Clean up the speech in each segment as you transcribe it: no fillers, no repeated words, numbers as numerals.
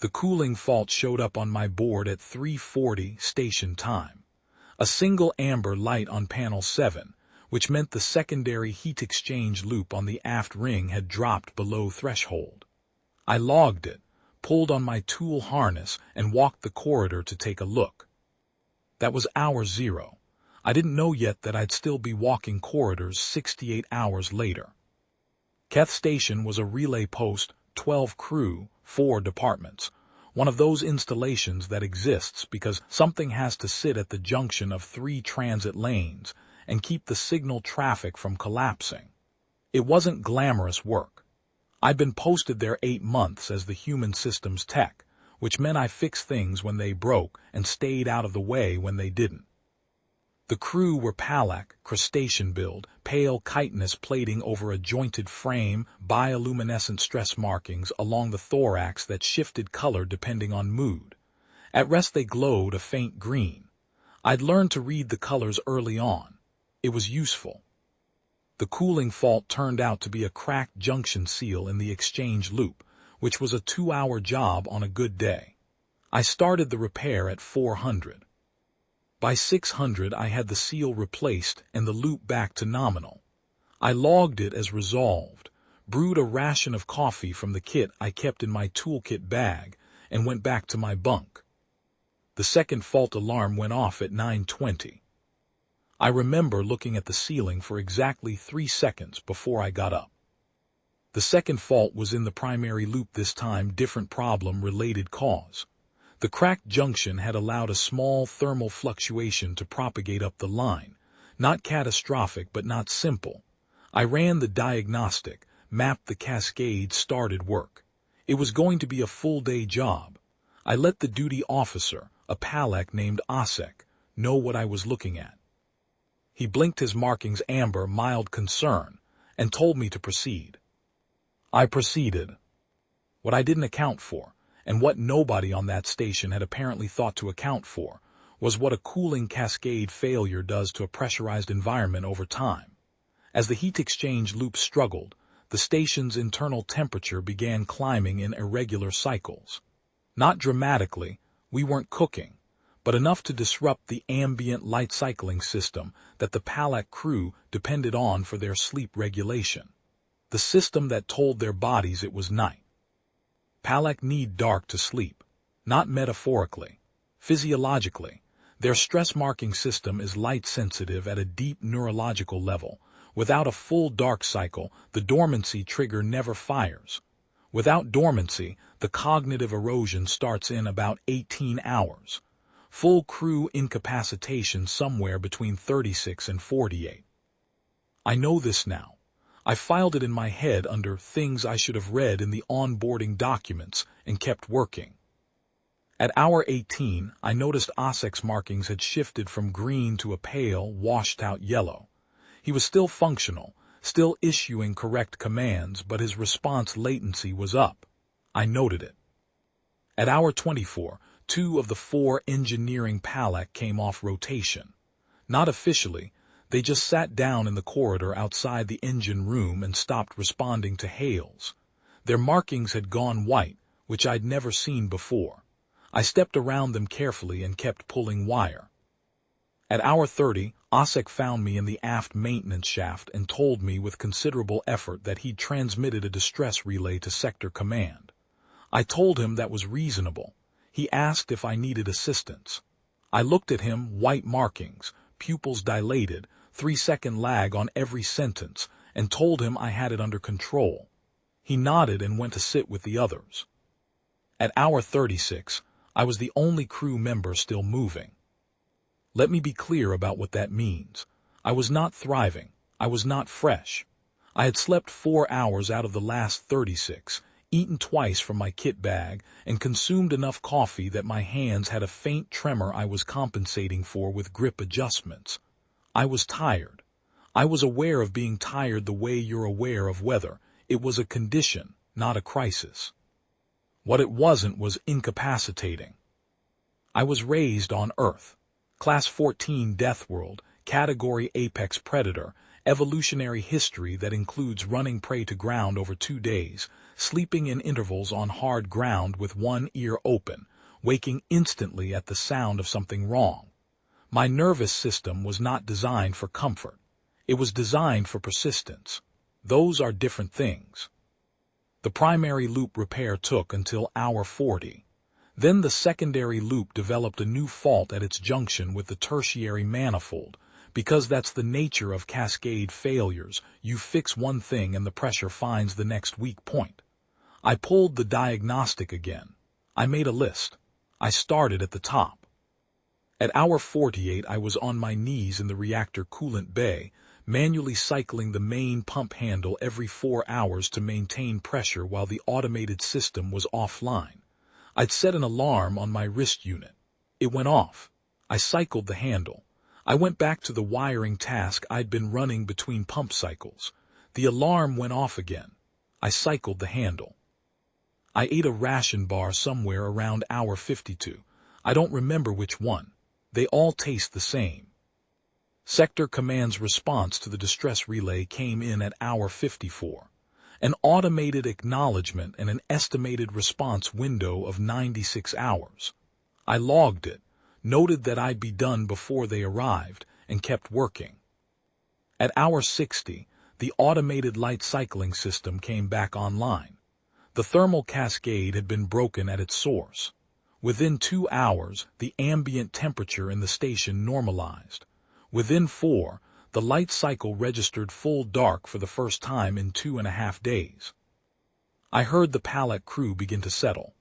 The cooling fault showed up on my board at 3:40 station time. A single amber light on panel 7, which meant the secondary heat exchange loop on the aft ring had dropped below threshold. I logged it, pulled on my tool harness, and walked the corridor to take a look. That was hour 0. I didn't know yet that I'd still be walking corridors 68 hours later. Keth Station was a relay post, 12 crew, 4 departments. One of those installations that exists because something has to sit at the junction of 3 transit lanes and keep the signal traffic from collapsing. It wasn't glamorous work. I'd been posted there 8 months as the human systems tech, which meant I fixed things when they broke and stayed out of the way when they didn't. The crew were Pallak, crustacean build, pale chitinous plating over a jointed frame, bioluminescent stress markings along the thorax that shifted color depending on mood. At rest they glowed a faint green. I'd learned to read the colors early on. It was useful. The cooling fault turned out to be a cracked junction seal in the exchange loop, which was a 2-hour job on a good day. I started the repair at 400. By 600 I had the seal replaced and the loop back to nominal. I logged it as resolved, brewed a ration of coffee from the kit I kept in my toolkit bag, and went back to my bunk. The second fault alarm went off at 9:20. I remember looking at the ceiling for exactly 3 seconds before I got up. The second fault was in the primary loop this time, different problem, related cause. The cracked junction had allowed a small thermal fluctuation to propagate up the line. Not catastrophic, but not simple. I ran the diagnostic, mapped the cascade, started work. It was going to be a full-day job. I let the duty officer, a Pallak named Asek, know what I was looking at. He blinked his markings amber, mild concern, and told me to proceed. I proceeded. What I didn't account for, and what nobody on that station had apparently thought to account for, was what a cooling cascade failure does to a pressurized environment over time. As the heat exchange loop struggled, the station's internal temperature began climbing in irregular cycles. Not dramatically, we weren't cooking, but enough to disrupt the ambient light cycling system that the Pallak crew depended on for their sleep regulation. The system that told their bodies it was night. Pallak need dark to sleep, not metaphorically, physiologically. Their stress marking system is light sensitive at a deep neurological level. Without a full dark cycle, the dormancy trigger never fires. Without dormancy, the cognitive erosion starts in about 18 hours. Full crew incapacitation somewhere between 36 and 48. I know this now. I filed it in my head under things I should have read in the onboarding documents and kept working. At hour 18, I noticed Asek's markings had shifted from green to a pale, washed-out yellow. He was still functional, still issuing correct commands, but his response latency was up. I noted it. At hour 24, 2 of the 4 engineering Pallak came off rotation. Not officially. They just sat down in the corridor outside the engine room and stopped responding to hails. Their markings had gone white, which I'd never seen before. I stepped around them carefully and kept pulling wire. At hour 30, Asek found me in the aft maintenance shaft and told me with considerable effort that he'd transmitted a distress relay to Sector Command. I told him that was reasonable. He asked if I needed assistance. I looked at him, white markings, pupils dilated, 3-second lag on every sentence, and told him I had it under control. He nodded and went to sit with the others. At hour 36, I was the only crew member still moving. Let me be clear about what that means. I was not thriving. I was not fresh. I had slept 4 hours out of the last 36, eaten twice from my kit bag, and consumed enough coffee that my hands had a faint tremor I was compensating for with grip adjustments. I was tired. I was aware of being tired the way you're aware of weather. It was a condition, not a crisis. What it wasn't was incapacitating. I was raised on Earth, Class 14 Deathworld, Category Apex Predator, evolutionary history that includes running prey to ground over 2 days, sleeping in intervals on hard ground with one ear open, waking instantly at the sound of something wrong. My nervous system was not designed for comfort. It was designed for persistence. Those are different things. The primary loop repair took until hour 40. Then the secondary loop developed a new fault at its junction with the tertiary manifold. Because that's the nature of cascade failures, you fix one thing and the pressure finds the next weak point. I pulled the diagnostic again. I made a list. I started at the top. At hour 48 I was on my knees in the reactor coolant bay, manually cycling the main pump handle every 4 hours to maintain pressure while the automated system was offline. I'd set an alarm on my wrist unit. It went off. I cycled the handle. I went back to the wiring task I'd been running between pump cycles. The alarm went off again. I cycled the handle. I ate a ration bar somewhere around hour 52. I don't remember which one. They all taste the same. Sector Command's response to the distress relay came in at hour 54. An automated acknowledgement and an estimated response window of 96 hours. I logged it, noted that I'd be done before they arrived, and kept working. At hour 60, the automated light cycling system came back online. The thermal cascade had been broken at its source. Within 2 hours, the ambient temperature in the station normalized. Within 4, the light cycle registered full dark for the first time in 2.5 days. I heard the Pallak crew begin to settle.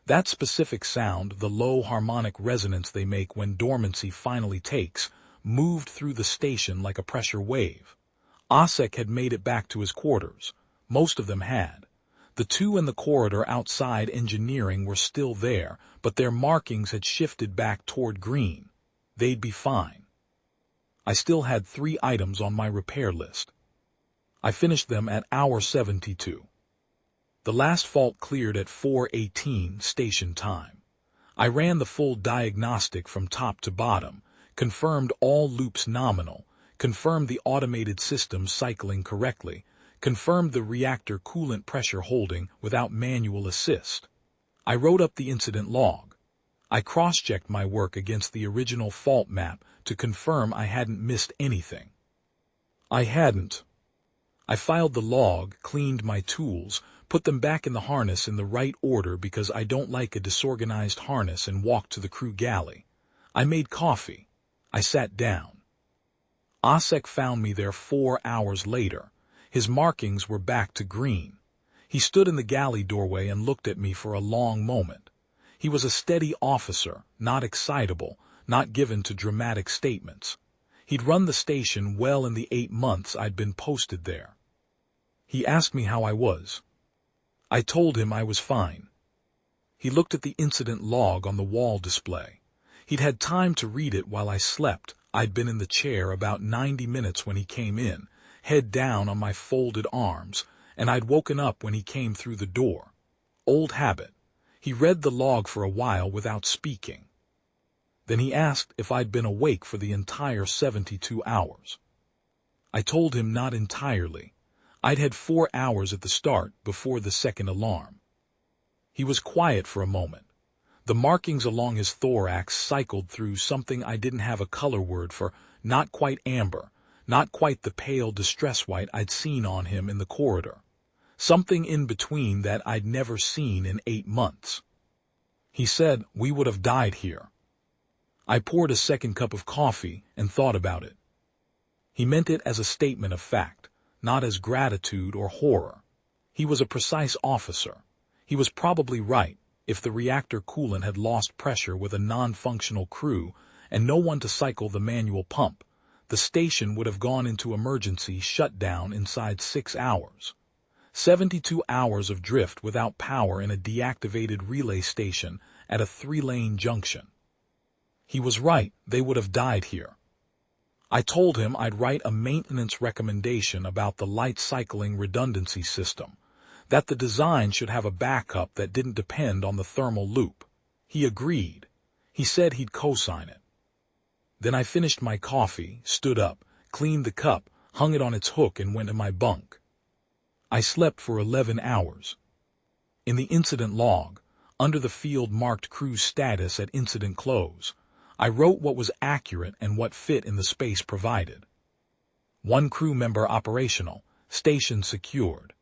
That specific sound, the low harmonic resonance they make when dormancy finally takes, moved through the station like a pressure wave. Osek had made it back to his quarters. Most of them had. The 2 in the corridor outside engineering were still there, but their markings had shifted back toward green. They'd be fine. I still had 3 items on my repair list. I finished them at hour 72. The last fault cleared at 4:18 station time. I ran the full diagnostic from top to bottom, confirmed all loops nominal, confirmed the automated system cycling correctly, confirmed the reactor coolant pressure holding without manual assist. I wrote up the incident log. I cross-checked my work against the original fault map to confirm I hadn't missed anything. I hadn't. I filed the log, cleaned my tools, put them back in the harness in the right order because I don't like a disorganized harness, and walked to the crew galley. I made coffee. I sat down. Osek found me there 4 hours later. His markings were back to green. He stood in the galley doorway and looked at me for a long moment. He was a steady officer, not excitable, not given to dramatic statements. He'd run the station well in the 8 months I'd been posted there. He asked me how I was. I told him I was fine. He looked at the incident log on the wall display. He'd had time to read it while I slept. I'd been in the chair about 90 minutes when he came in, head down on my folded arms, and I'd woken up when he came through the door. Old habit. He read the log for a while without speaking. Then he asked if I'd been awake for the entire 72 hours. I told him not entirely. I'd had 4 hours at the start before the second alarm. He was quiet for a moment. The markings along his thorax cycled through something I didn't have a color word for, not quite amber, not quite the pale distress white I'd seen on him in the corridor. Something in between that I'd never seen in 8 months. He said, "We would have died here." I poured a second cup of coffee and thought about it. He meant it as a statement of fact, not as gratitude or horror. He was a precise officer. He was probably right. If the reactor coolant had lost pressure with a non-functional crew and no one to cycle the manual pump, the station would have gone into emergency shutdown inside 6 hours. 72 hours of drift without power in a deactivated relay station at a 3-lane junction. He was right, they would have died here. I told him I'd write a maintenance recommendation about the light cycling redundancy system, that the design should have a backup that didn't depend on the thermal loop. He agreed. He said he'd co-sign it. Then I finished my coffee, stood up, cleaned the cup, hung it on its hook, and went to my bunk. I slept for 11 hours. In the incident log, under the field marked crew status at incident close, I wrote what was accurate and what fit in the space provided. 1 crew member operational, station secured.